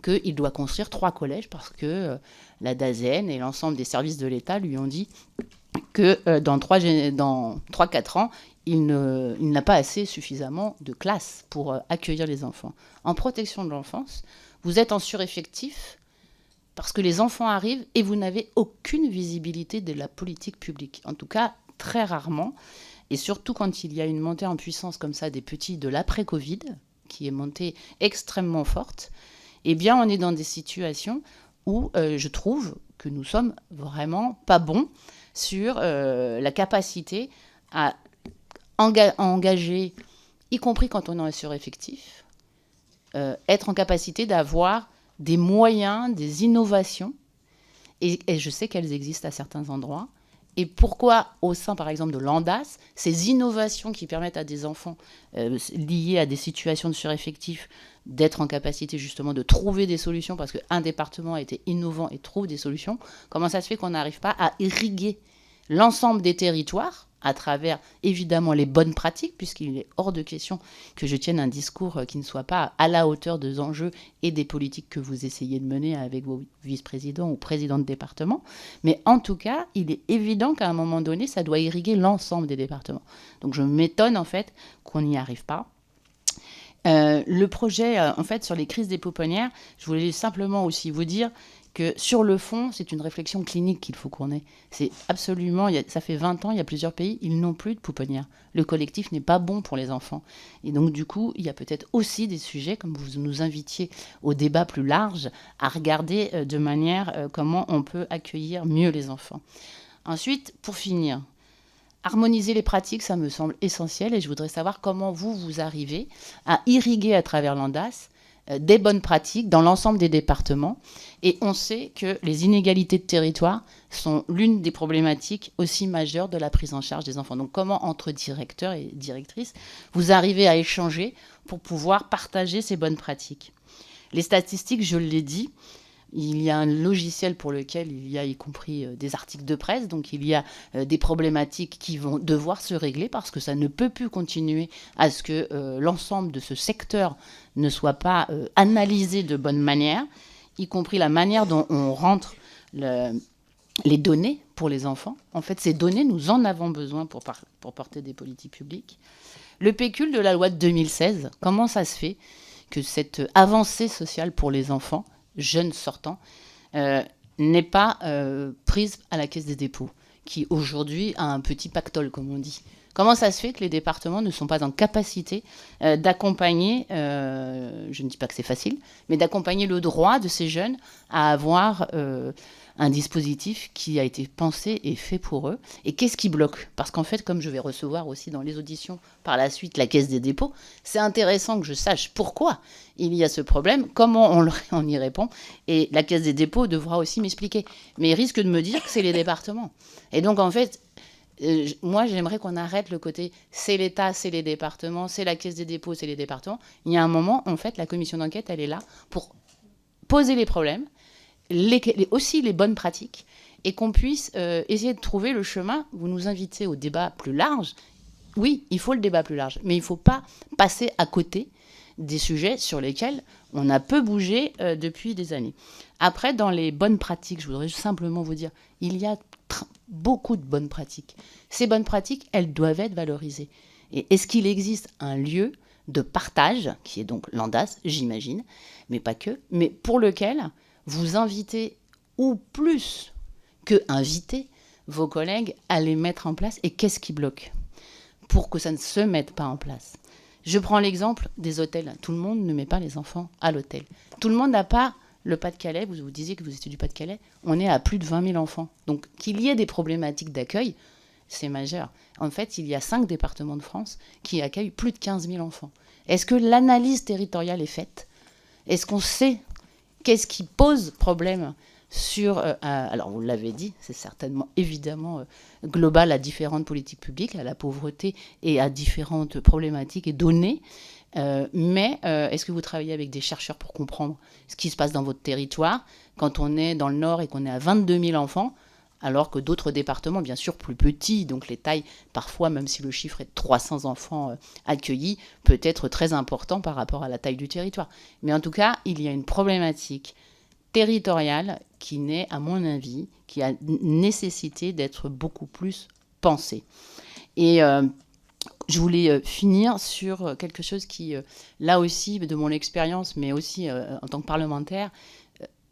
qu'il doit construire 3 collèges parce que la DAZN et l'ensemble des services de l'État lui ont dit que dans 3-4 ans, il n'a pas assez suffisamment de classes pour accueillir les enfants. En protection de l'enfance, vous êtes en sureffectif parce que les enfants arrivent et vous n'avez aucune visibilité de la politique publique. En tout cas, très rarement. Et surtout quand il y a une montée en puissance comme ça des petits de l'après-Covid, qui est montée extrêmement forte, eh bien, on est dans des situations où je trouve que nous sommes vraiment pas bons sur la capacité à engager, y compris quand on est en sureffectif, être en capacité d'avoir des moyens, des innovations, et je sais qu'elles existent à certains endroits. Et pourquoi, au sein, par exemple, de l'ANDAS, ces innovations qui permettent à des enfants liés à des situations de sureffectif d'être en capacité justement de trouver des solutions, parce qu'un département a été innovant et trouve des solutions, comment ça se fait qu'on n'arrive pas à irriguer l'ensemble des territoires à travers, évidemment, les bonnes pratiques, puisqu'il est hors de question que je tienne un discours qui ne soit pas à la hauteur des enjeux et des politiques que vous essayez de mener avec vos vice-présidents ou présidents de département. Mais en tout cas, il est évident qu'à un moment donné, ça doit irriguer l'ensemble des départements. Donc je m'étonne, en fait, qu'on n'y arrive pas. Le projet, en fait, sur les crises des pouponnières, je voulais simplement aussi vous dire que sur le fond, c'est une réflexion clinique qu'il faut qu'on ait. C'est absolument, ça fait 20 ans, il y a plusieurs pays, ils n'ont plus de pouponnières. Le collectif n'est pas bon pour les enfants. Et donc, du coup, il y a peut-être aussi des sujets, comme vous nous invitiez au débat plus large, à regarder de manière comment on peut accueillir mieux les enfants. Ensuite, pour finir, harmoniser les pratiques, ça me semble essentiel et je voudrais savoir comment vous arrivez à irriguer à travers l'ANDAS des bonnes pratiques dans l'ensemble des départements. Et on sait que les inégalités de territoire sont l'une des problématiques aussi majeures de la prise en charge des enfants. Donc comment, entre directeurs et directrices, vous arrivez à échanger pour pouvoir partager ces bonnes pratiques? Les statistiques, je l'ai dit, il y a un logiciel pour lequel il y a y compris des articles de presse, donc il y a des problématiques qui vont devoir se régler parce que ça ne peut plus continuer à ce que l'ensemble de ce secteur ne soit pas analysé de bonne manière, y compris la manière dont on rentre les données pour les enfants. En fait, ces données, nous en avons besoin pour porter des politiques publiques. Le pécule de la loi de 2016, comment ça se fait que cette avancée sociale pour les enfants jeunes sortants, n'est pas prise à la Caisse des dépôts, qui aujourd'hui a un petit pactole, comme on dit. Comment ça se fait que les départements ne sont pas en capacité d'accompagner, je ne dis pas que c'est facile, mais d'accompagner le droit de ces jeunes à avoir un dispositif qui a été pensé et fait pour eux? Et qu'est-ce qui bloque? Parce qu'en fait, comme je vais recevoir aussi dans les auditions par la suite la Caisse des dépôts, c'est intéressant que je sache pourquoi il y a ce problème, comment on y répond, et la Caisse des dépôts devra aussi m'expliquer. Mais il risque de me dire que c'est les départements. Et donc, en fait, moi, j'aimerais qu'on arrête le côté c'est l'État, c'est les départements, c'est la Caisse des dépôts, c'est les départements. Il y a un moment, en fait, la commission d'enquête, elle est là pour poser les problèmes, aussi les bonnes pratiques, et qu'on puisse essayer de trouver le chemin. Vous nous invitez au débat plus large. Oui, il faut le débat plus large, mais il ne faut pas passer à côté des sujets sur lesquels on a peu bougé depuis des années. Après, dans les bonnes pratiques, je voudrais simplement vous dire, il y a beaucoup de bonnes pratiques. Ces bonnes pratiques, elles doivent être valorisées. Et est-ce qu'il existe un lieu de partage, qui est donc l'ANDAS, j'imagine, mais pas que, mais pour lequel vous invitez, ou plus que inviter, vos collègues à les mettre en place? Et qu'est-ce qui bloque pour que ça ne se mette pas en place? Je prends l'exemple des hôtels. Tout le monde ne met pas les enfants à l'hôtel. Tout le monde n'a pas le Pas-de-Calais. Vous disiez que vous étiez du Pas-de-Calais. On est à plus de 20 000 enfants. Donc, qu'il y ait des problématiques d'accueil, c'est majeur. En fait, il y a 5 départements de France qui accueillent plus de 15 000 enfants. Est-ce que l'analyse territoriale est faite? Est-ce qu'on sait qu'est-ce qui pose problème sur... alors, vous l'avez dit, c'est certainement, évidemment, global à différentes politiques publiques, à la pauvreté et à différentes problématiques et données. Mais est-ce que vous travaillez avec des chercheurs pour comprendre ce qui se passe dans votre territoire quand on est dans le Nord et qu'on est à 22 000 enfants, alors que d'autres départements, bien sûr, plus petits, donc les tailles, parfois, même si le chiffre est de 300 enfants accueillis, peut être très important par rapport à la taille du territoire. Mais en tout cas, il y a une problématique territoriale qui naît, à mon avis, qui a nécessité d'être beaucoup plus pensée. Et je voulais finir sur quelque chose qui, là aussi, de mon expérience, mais aussi en tant que parlementaire,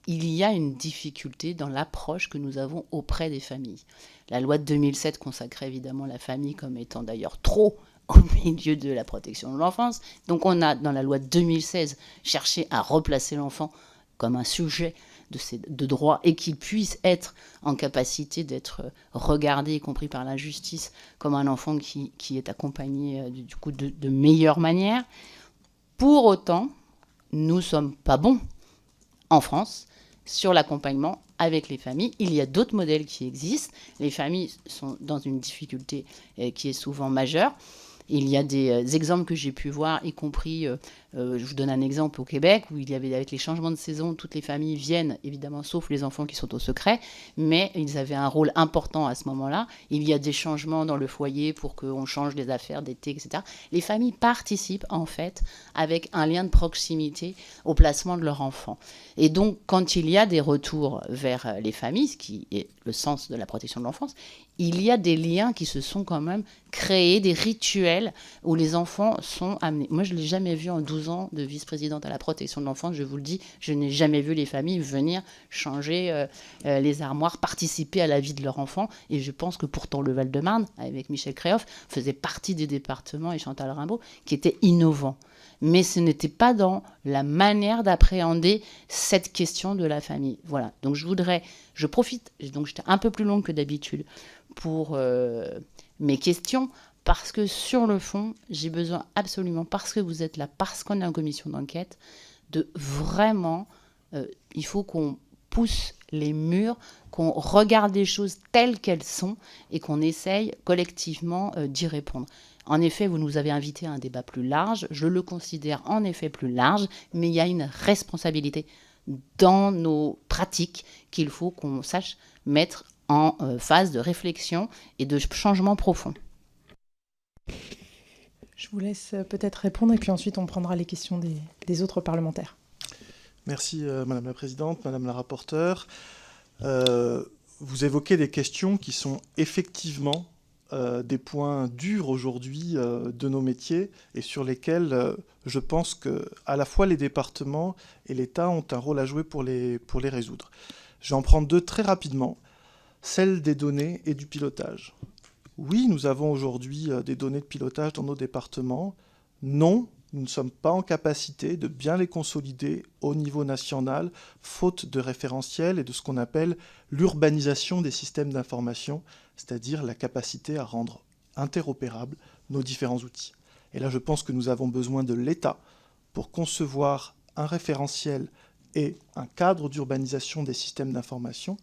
il y a une difficulté dans l'approche que nous avons auprès des familles. La loi de 2007 consacrait évidemment la famille comme étant d'ailleurs trop au milieu de la protection de l'enfance. Donc on a, dans la loi de 2016, cherché à replacer l'enfant comme un sujet de droit et qu'il puisse être en capacité d'être regardé, y compris par la justice, comme un enfant qui est accompagné du coup de meilleure manière. Pour autant, nous ne sommes pas bons en France sur l'accompagnement avec les familles. Il y a d'autres modèles qui existent. Les familles sont dans une difficulté qui est souvent majeure. Il y a des exemples que j'ai pu voir, y compris, je vous donne un exemple au Québec, où il y avait, avec les changements de saison, toutes les familles viennent, évidemment, sauf les enfants qui sont au secret, mais ils avaient un rôle important à ce moment-là. Il y a des changements dans le foyer pour qu'on change les affaires d'été, etc. Les familles participent, en fait, avec un lien de proximité au placement de leur enfant. Et donc, quand il y a des retours vers les familles, ce qui est le sens de la protection de l'enfance, il y a des liens qui se sont quand même créés, des rituels où les enfants sont amenés. Moi, je ne l'ai jamais vu en 12 12 ans de vice-présidente à la protection de l'enfance, je vous le dis, je n'ai jamais vu les familles venir changer les armoires, participer à la vie de leur enfant. Et je pense que pourtant le Val-de-Marne, avec Michel Créoff, faisait partie des départements, et Chantal Rimbaud, qui étaient innovants. Mais ce n'était pas dans la manière d'appréhender cette question de la famille. Voilà, donc je profite, donc j'étais un peu plus longue que d'habitude pour mes questions, parce que sur le fond, j'ai besoin absolument, parce que vous êtes là, parce qu'on est en commission d'enquête, de vraiment, il faut qu'on pousse les murs, qu'on regarde les choses telles qu'elles sont et qu'on essaye collectivement d'y répondre. En effet, vous nous avez invité à un débat plus large, je le considère en effet plus large, mais il y a une responsabilité dans nos pratiques qu'il faut qu'on sache mettre en phase de réflexion et de changement profond. Je vous laisse peut-être répondre et puis ensuite on prendra les questions des autres parlementaires. Merci Madame la Présidente, Madame la rapporteure. Vous évoquez des questions qui sont effectivement des points durs aujourd'hui de nos métiers et sur lesquels je pense que à la fois les départements et l'État ont un rôle à jouer pour les résoudre. Je vais en prendre deux très rapidement, celle des données et du pilotage. Oui, nous avons aujourd'hui des données de pilotage dans nos départements. Non, nous ne sommes pas en capacité de bien les consolider au niveau national, faute de référentiel et de ce qu'on appelle l'urbanisation des systèmes d'information, c'est-à-dire la capacité à rendre interopérables nos différents outils. Et là, je pense que nous avons besoin de l'État pour concevoir un référentiel et un cadre d'urbanisation des systèmes d'information,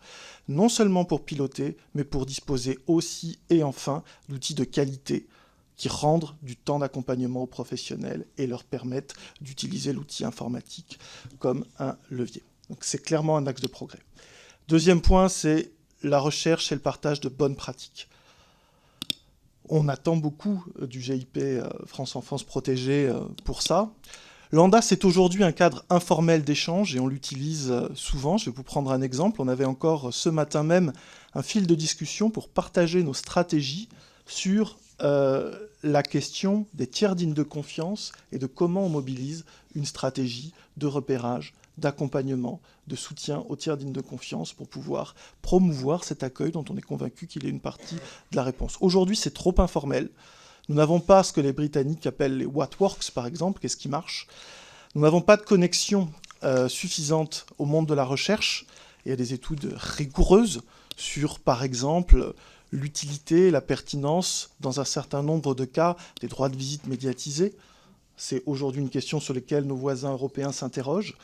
non seulement pour piloter, mais pour disposer aussi et enfin d'outils de qualité qui rendent du temps d'accompagnement aux professionnels et leur permettent d'utiliser l'outil informatique comme un levier. Donc c'est clairement un axe de progrès. Deuxième point, c'est la recherche et le partage de bonnes pratiques. On attend beaucoup du GIP France Enfance Protégée pour ça. L'ANDA, c'est aujourd'hui un cadre informel d'échange et on l'utilise souvent. Je vais vous prendre un exemple. On avait encore ce matin même un fil de discussion pour partager nos stratégies sur la question des tiers dignes de confiance et de comment on mobilise une stratégie de repérage, d'accompagnement, de soutien aux tiers dignes de confiance pour pouvoir promouvoir cet accueil dont on est convaincu qu'il est une partie de la réponse. Aujourd'hui, c'est trop informel. Nous n'avons pas ce que les Britanniques appellent les what works, par exemple, qu'est-ce qui marche. Nous n'avons pas de connexion suffisante au monde de la recherche. Il y a des études rigoureuses sur, par exemple, l'utilité, la pertinence, dans un certain nombre de cas, des droits de visite médiatisés. C'est aujourd'hui une question sur laquelle nos voisins européens s'interrogent.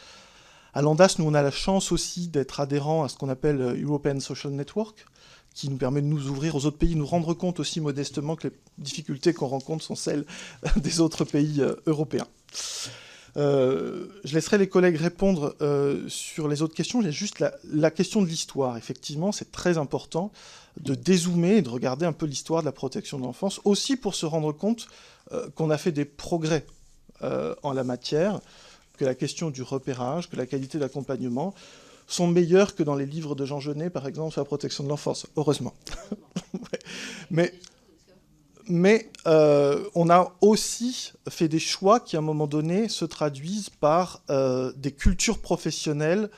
À l'ANDAS, nous, on a la chance aussi d'être adhérents à ce qu'on appelle European Social Network, qui nous permet de nous ouvrir aux autres pays, nous rendre compte aussi modestement que les difficultés qu'on rencontre sont celles des autres pays européens. Je laisserai les collègues répondre sur les autres questions. J'ai juste la question de l'histoire. Effectivement, c'est très important de dézoomer et de regarder un peu l'histoire de la protection de l'enfance, aussi pour se rendre compte qu'on a fait des progrès en la matière, que la question du repérage, que la qualité d'accompagnement sont meilleurs que dans les livres de Jean Genet, par exemple, sur la protection de l'enfance, heureusement. Mais on a aussi fait des choix qui, à un moment donné, se traduisent par des cultures professionnelles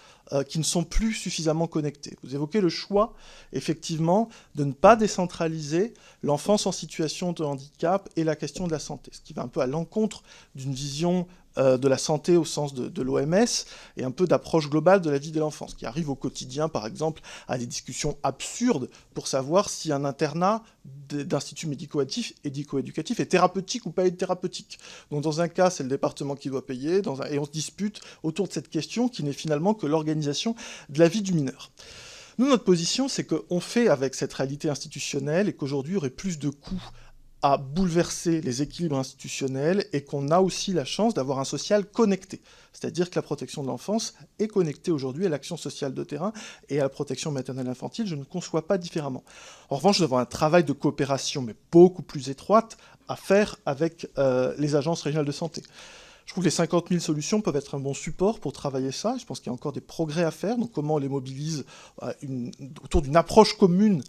qui ne sont plus suffisamment connectées. Vous évoquez le choix, effectivement, de ne pas décentraliser l'enfance en situation de handicap et la question de la santé, ce qui va un peu à l'encontre d'une vision de la santé au sens de l'OMS et un peu d'approche globale de la vie de l'enfance, qui arrive au quotidien, par exemple, à des discussions absurdes pour savoir si un internat d'institut médico-éducatif est thérapeutique ou pas thérapeutique. Donc dans un cas, c'est le département qui doit payer, et on se dispute autour de cette question qui n'est finalement que l'organisation de la vie du mineur. Nous, notre position, c'est qu'on fait avec cette réalité institutionnelle et qu'aujourd'hui, il y aurait plus de coûts à bouleverser les équilibres institutionnels et qu'on a aussi la chance d'avoir un social connecté. C'est-à-dire que la protection de l'enfance est connectée aujourd'hui à l'action sociale de terrain et à la protection maternelle infantile. Je ne conçois pas différemment. En revanche, nous avons un travail de coopération, mais beaucoup plus étroite, à faire avec les agences régionales de santé. Je trouve que les 50 000 solutions peuvent être un bon support pour travailler ça. Je pense qu'il y a encore des progrès à faire. Donc comment on les mobilise autour d'une approche commune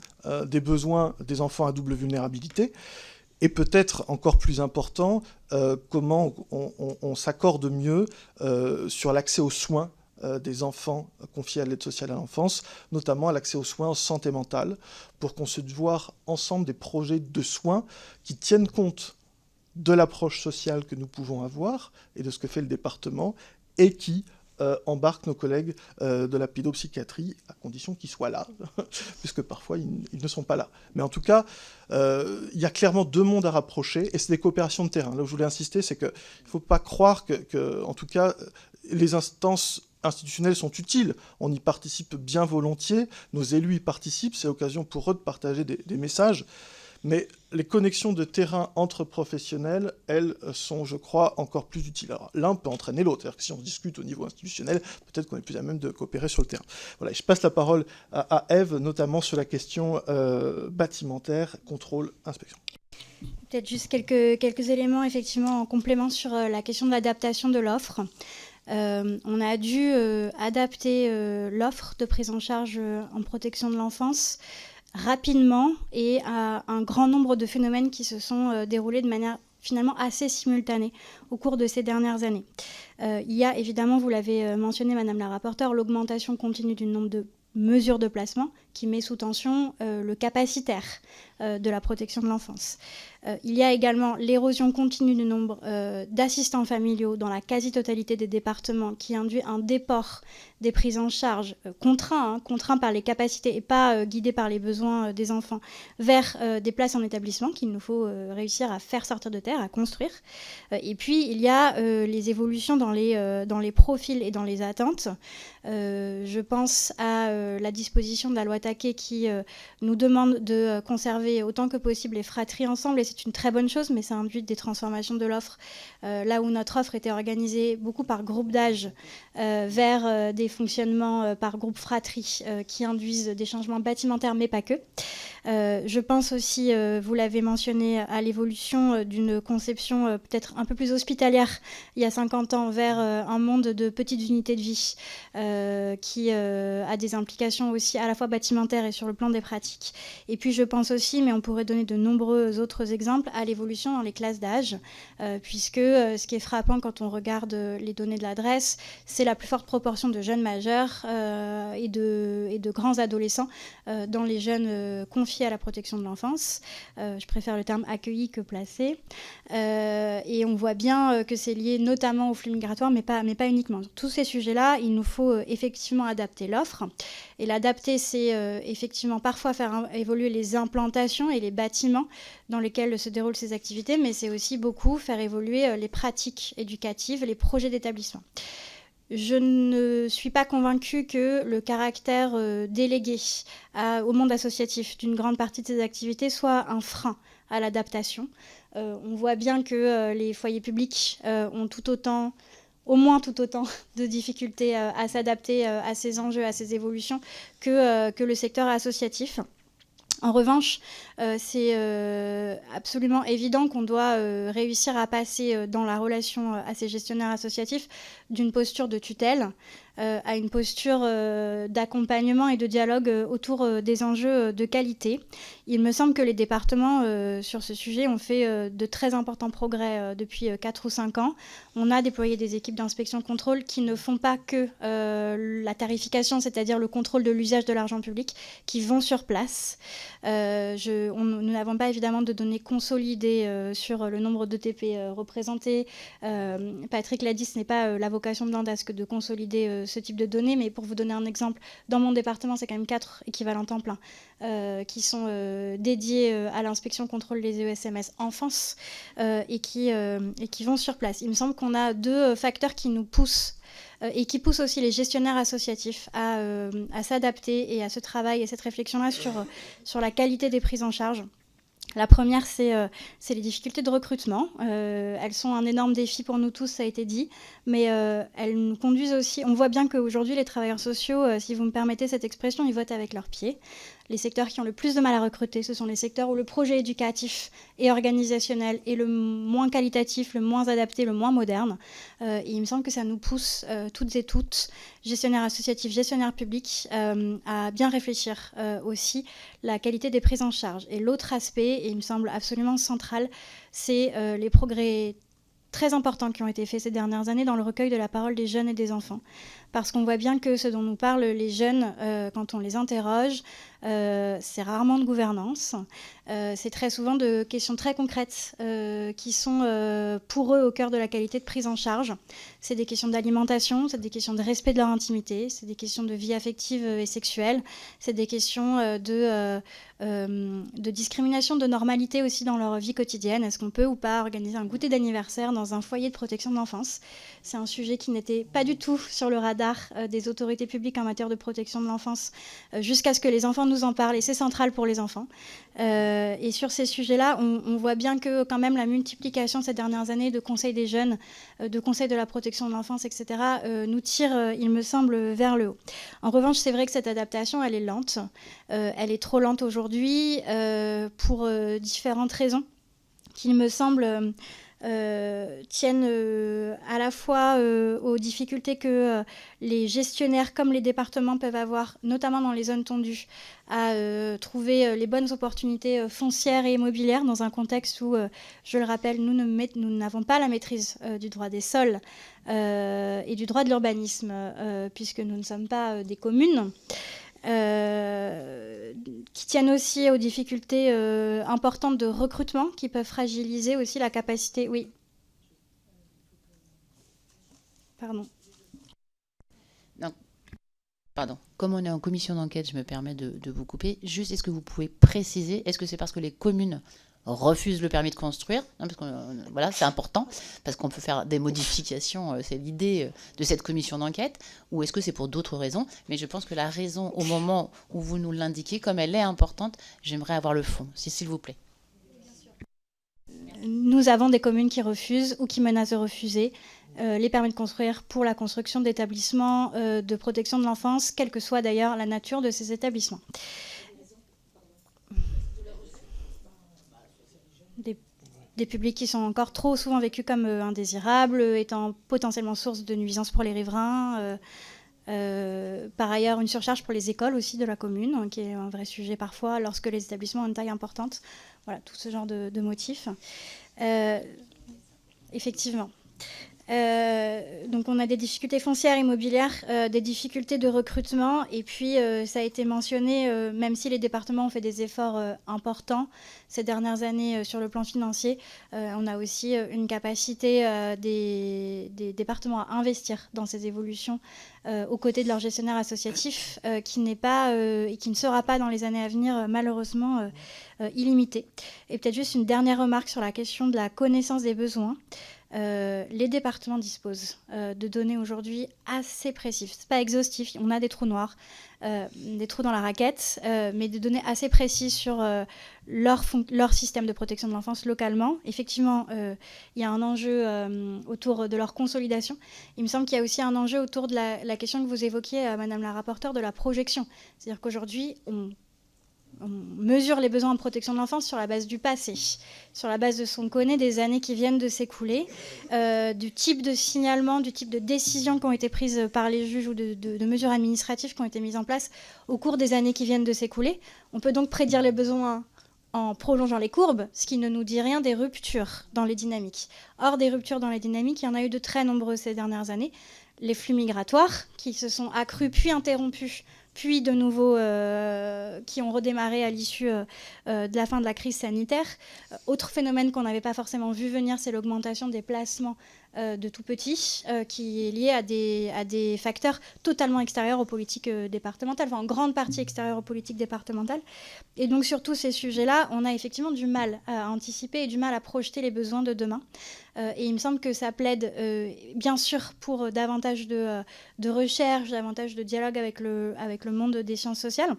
des besoins des enfants à double vulnérabilité. Et peut-être encore plus important, comment on s'accorde mieux sur l'accès aux soins des enfants confiés à l'aide sociale à l'enfance, notamment à l'accès aux soins en santé mentale, pour qu'on se voit ensemble des projets de soins qui tiennent compte de l'approche sociale que nous pouvons avoir et de ce que fait le département, et qui embarquent nos collègues de la pédopsychiatrie, à condition qu'ils soient là, puisque parfois ils ne sont pas là. Mais en tout cas, il y a clairement deux mondes à rapprocher, et c'est des coopérations de terrain. Là où je voulais insister, c'est qu'il ne faut pas croire que, en tout cas, les instances institutionnelles sont utiles. On y participe bien volontiers, nos élus y participent, c'est l'occasion pour eux de partager des messages. Mais les connexions de terrain entre professionnels, elles, sont, je crois, encore plus utiles. Alors, l'un peut entraîner l'autre. C'est-à-dire que si on discute au niveau institutionnel, peut-être qu'on est plus à même de coopérer sur le terrain. Voilà, je passe la parole à Ève, notamment sur la question bâtimentaire, contrôle, inspection. Peut-être juste quelques éléments, effectivement, en complément sur la question de l'adaptation de l'offre. On a dû adapter l'offre de prise en charge en protection de l'enfance rapidement et à un grand nombre de phénomènes qui se sont déroulés de manière finalement assez simultanée au cours de ces dernières années. Il y a évidemment, vous l'avez mentionné Madame la rapporteure, l'augmentation continue du nombre de mesures de placement qui met sous tension le capacitaire de la protection de l'enfance. Il y a également l'érosion continue du nombre d'assistants familiaux dans la quasi-totalité des départements qui induit un déport des prises en charge contraints par les capacités et pas guidés par les besoins des enfants vers des places en établissement qu'il nous faut réussir à faire sortir de terre, à construire. Et puis, il y a les évolutions dans les profils et dans les attentes. Je pense à la disposition de la loi Taquet qui nous demande de conserver autant que possible les fratries ensemble, et c'est une très bonne chose, mais ça induit des transformations de l'offre, là où notre offre était organisée beaucoup par groupe d'âge, vers des fonctionnements par groupe fratrie, qui induisent des changements bâtimentaires, mais pas que. Je pense aussi, vous l'avez mentionné, à l'évolution d'une conception peut-être un peu plus hospitalière il y a 50 ans vers un monde de petites unités de vie qui a des implications aussi à la fois bâtimentaires et sur le plan des pratiques. Et puis je pense aussi, mais on pourrait donner de nombreux autres exemples, à l'évolution dans les classes d'âge, puisque ce qui est frappant quand on regarde les données de l'adresse, c'est la plus forte proportion de jeunes majeurs et de grands adolescents dans les jeunes confiés à la protection de l'enfance. Je préfère le terme accueilli que placé. Et on voit bien que c'est lié notamment aux flux migratoires, mais pas uniquement. Tous ces sujets-là, il nous faut effectivement adapter l'offre. Et l'adapter, c'est effectivement parfois faire évoluer les implantations et les bâtiments dans lesquels se déroulent ces activités, mais c'est aussi beaucoup faire évoluer les pratiques éducatives, les projets d'établissement. Je ne suis pas convaincue que le caractère délégué au monde associatif d'une grande partie de ces activités soit un frein à l'adaptation. On voit bien que les foyers publics ont au moins tout autant de difficultés à s'adapter à ces enjeux, à ces évolutions que le secteur associatif. En revanche, c'est absolument évident qu'on doit réussir à passer dans la relation à ces gestionnaires associatifs d'une posture de tutelle à une posture d'accompagnement et de dialogue autour des enjeux de qualité. Il me semble que les départements sur ce sujet ont fait de très importants progrès depuis 4 ou 5 ans. On a déployé des équipes d'inspection-contrôle qui ne font pas que la tarification, c'est-à-dire le contrôle de l'usage de l'argent public, qui vont sur place. Nous n'avons pas évidemment de données consolidées sur le nombre d'ETP représentés. Patrick l'a dit, ce n'est pas la vocation de l'ANDAS que de consolider ce type de données, mais pour vous donner un exemple, dans mon département, c'est quand même 4 équivalents temps plein qui sont dédiés à l'inspection contrôle des ESMS enfance et qui vont sur place. Il me semble qu'on a 2 facteurs qui nous poussent et qui poussent aussi les gestionnaires associatifs à s'adapter et à ce travail et cette réflexion-là sur la qualité des prises en charge. La première, c'est les difficultés de recrutement. Elles sont un énorme défi pour nous tous, ça a été dit, mais elles nous conduisent aussi... On voit bien qu'aujourd'hui, les travailleurs sociaux, si vous me permettez cette expression, ils votent avec leurs pieds. Les secteurs qui ont le plus de mal à recruter, ce sont les secteurs où le projet éducatif et organisationnel est le moins qualitatif, le moins adapté, le moins moderne. Et il me semble que ça nous pousse toutes et toutes, gestionnaires associatifs, gestionnaires publics, à bien réfléchir aussi la qualité des prises en charge. Et l'autre aspect, et il me semble absolument central, c'est les progrès très importants qui ont été faits ces dernières années dans le recueil de la parole des jeunes et des enfants. Parce qu'on voit bien que ce dont nous parlent les jeunes, quand on les interroge, c'est rarement de gouvernance. C'est très souvent de questions très concrètes qui sont pour eux au cœur de la qualité de prise en charge. C'est des questions d'alimentation, c'est des questions de respect de leur intimité, c'est des questions de vie affective et sexuelle, c'est des questions de discrimination, de normalité aussi dans leur vie quotidienne. Est-ce qu'on peut ou pas organiser un goûter d'anniversaire dans un foyer de protection de l'enfance ? C'est un sujet qui n'était pas du tout sur le radar des autorités publiques en matière de protection de l'enfance jusqu'à ce que les enfants nous en parlent, et c'est central pour les enfants. Et sur ces sujets-là, on voit bien que quand même la multiplication ces dernières années de conseils des jeunes, de conseils de la protection de l'enfance, etc., nous tire, il me semble, vers le haut. En revanche, c'est vrai que cette adaptation, elle est lente. Elle est trop lente aujourd'hui pour différentes raisons qui me semblent tiennent à la fois aux difficultés que les gestionnaires comme les départements peuvent avoir, notamment dans les zones tendues, à trouver les bonnes opportunités foncières et immobilières dans un contexte où, je le rappelle, nous n'avons pas la maîtrise du droit des sols et du droit de l'urbanisme, puisque nous ne sommes pas des communes. Qui tiennent aussi aux difficultés importantes de recrutement qui peuvent fragiliser aussi la capacité. Oui. Pardon. Non. Pardon. Comme on est en commission d'enquête, je me permets de vous couper. Juste, est-ce que vous pouvez préciser, est-ce que c'est parce que les communes refusent le permis de construire ? Non, parce que voilà, c'est important, parce qu'on peut faire des modifications, c'est l'idée de cette commission d'enquête, ou est-ce que c'est pour d'autres raisons ? Mais je pense que la raison, au moment où vous nous l'indiquez, comme elle est importante, j'aimerais avoir le fond, s'il vous plaît. Nous avons des communes qui refusent ou qui menacent de refuser les permis de construire pour la construction d'établissements de protection de l'enfance, quelle que soit d'ailleurs la nature de ces établissements. Des publics qui sont encore trop souvent vécus comme indésirables, étant potentiellement source de nuisances pour les riverains. Par ailleurs, une surcharge pour les écoles aussi de la commune, hein, qui est un vrai sujet parfois lorsque les établissements ont une taille importante. Voilà, tout ce genre de motifs. Effectivement. Donc on a des difficultés foncières, immobilières, des difficultés de recrutement, et puis ça a été mentionné, même si les départements ont fait des efforts importants ces dernières années sur le plan financier, on a aussi une capacité des départements à investir dans ces évolutions aux côtés de leurs gestionnaires associatifs, qui n'est pas et qui ne sera pas dans les années à venir malheureusement illimitée. Et peut-être juste une dernière remarque sur la question de la connaissance des besoins. Les départements disposent de données aujourd'hui assez précises. Ce n'est pas exhaustif, on a des trous noirs, des trous dans la raquette, mais des données assez précises sur leur système de protection de l'enfance localement. Effectivement, il y a un enjeu autour de leur consolidation. Il me semble qu'il y a aussi un enjeu autour de la question que vous évoquiez, Madame la rapporteure, de la projection. C'est-à-dire qu'aujourd'hui, on mesure les besoins de protection de l'enfance sur la base du passé, sur la base de ce qu'on connaît des années qui viennent de s'écouler, du type de signalement, du type de décisions qui ont été prises par les juges ou de mesures administratives qui ont été mises en place au cours des années qui viennent de s'écouler. On peut donc prédire les besoins en prolongeant les courbes, ce qui ne nous dit rien des ruptures dans les dynamiques. Or, des ruptures dans les dynamiques, il y en a eu de très nombreuses ces dernières années. Les flux migratoires qui se sont accrus puis interrompus, puis de nouveau qui ont redémarré à l'issue de la fin de la crise sanitaire. Autre phénomène qu'on n'avait pas forcément vu venir, c'est l'augmentation des placements de tout petits, qui est liée à des facteurs totalement extérieurs aux politiques départementales, enfin en grande partie extérieurs aux politiques départementales. Et donc sur tous ces sujets-là, on a effectivement du mal à anticiper et du mal à projeter les besoins de demain. Et il me semble que ça plaide bien sûr pour davantage de recherche, davantage de dialogue avec le monde des sciences sociales,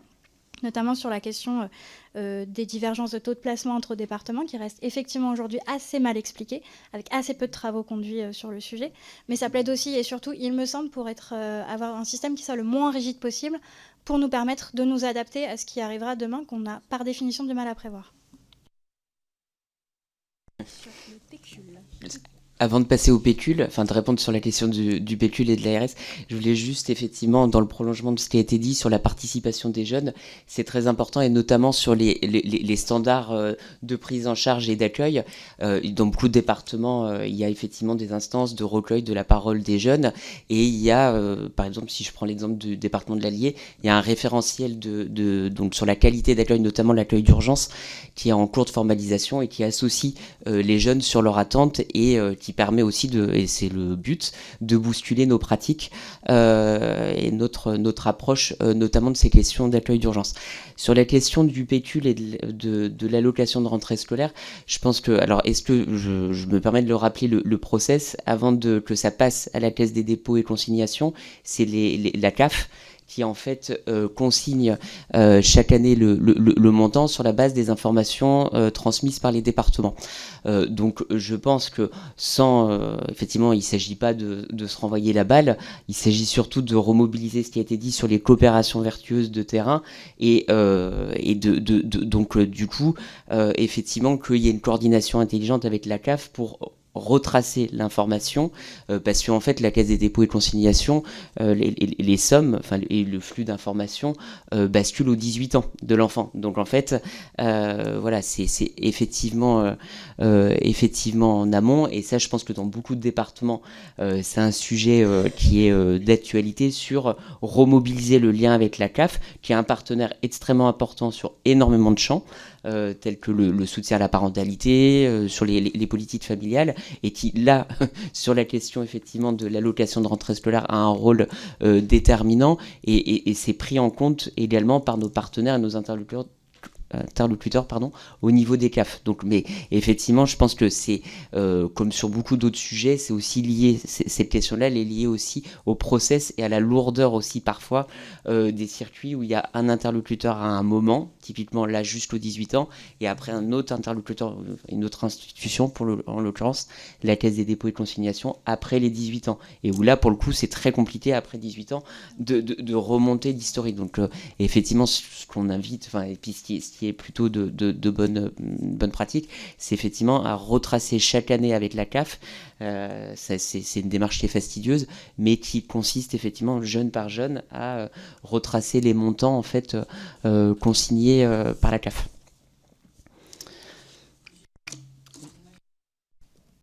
notamment sur la question des divergences de taux de placement entre départements, qui restent effectivement aujourd'hui assez mal expliquées, avec assez peu de travaux conduits sur le sujet. Mais ça plaide aussi et surtout, il me semble, pour avoir un système qui soit le moins rigide possible, pour nous permettre de nous adapter à ce qui arrivera demain, qu'on a par définition du mal à prévoir. Avant de passer au pécule, enfin de répondre sur la question du pécule et de l'ARS, je voulais juste effectivement, dans le prolongement de ce qui a été dit sur la participation des jeunes, c'est très important et notamment sur les standards de prise en charge et d'accueil. Dans beaucoup de départements, il y a effectivement des instances de recueil de la parole des jeunes et il y a, par exemple, si je prends l'exemple du département de l'Allier, il y a un référentiel donc sur la qualité d'accueil, notamment l'accueil d'urgence, qui est en cours de formalisation et qui associe les jeunes sur leur attente et qui permet aussi, et c'est le but, de bousculer nos pratiques et notre approche, notamment de ces questions d'accueil d'urgence. Sur la question du pécule et de l'allocation de rentrée scolaire, je pense que, alors est-ce que je me permets de le rappeler, le process, avant que ça passe à la Caisse des dépôts et consignations, c'est la CAF qui en fait consigne chaque année le montant sur la base des informations transmises par les départements. Donc je pense que effectivement, il ne s'agit pas de se renvoyer la balle, il s'agit surtout de remobiliser ce qui a été dit sur les coopérations vertueuses de terrain et donc du coup, effectivement, qu'il y ait une coordination intelligente avec la CAF pour retracer l'information parce qu'en fait la Caisse des dépôts et consignations les sommes et le flux d'informations basculent aux 18 ans de l'enfant, donc en fait voilà, c'est effectivement en amont, et ça je pense que dans beaucoup de départements c'est un sujet qui est d'actualité, sur remobiliser le lien avec la CAF, qui est un partenaire extrêmement important sur énormément de champs, tels que le soutien à la parentalité, sur les politiques familiales, et qui, là, sur la question effectivement de l'allocation de rentrée scolaire, a un rôle déterminant, et c'est pris en compte également par nos partenaires et nos interlocuteurs au niveau des CAF. Donc, mais effectivement, je pense que c'est comme sur beaucoup d'autres sujets, c'est aussi lié, cette question-là, elle est liée aussi au process et à la lourdeur aussi parfois des circuits où il y a un interlocuteur à un moment, typiquement là jusqu'aux 18 ans, et après un autre interlocuteur, une autre institution, en l'occurrence la Caisse des dépôts et consignations, après les 18 ans. Et où là, pour le coup, c'est très compliqué après 18 ans de remonter l'historique. Donc effectivement, ce qu'on invite, et puis ce qui est plutôt de bonne pratique, c'est effectivement à retracer chaque année avec la CAF. C'est une démarche qui est fastidieuse, mais qui consiste effectivement, jeune par jeune, à retracer les montants en fait consignés par la CAF.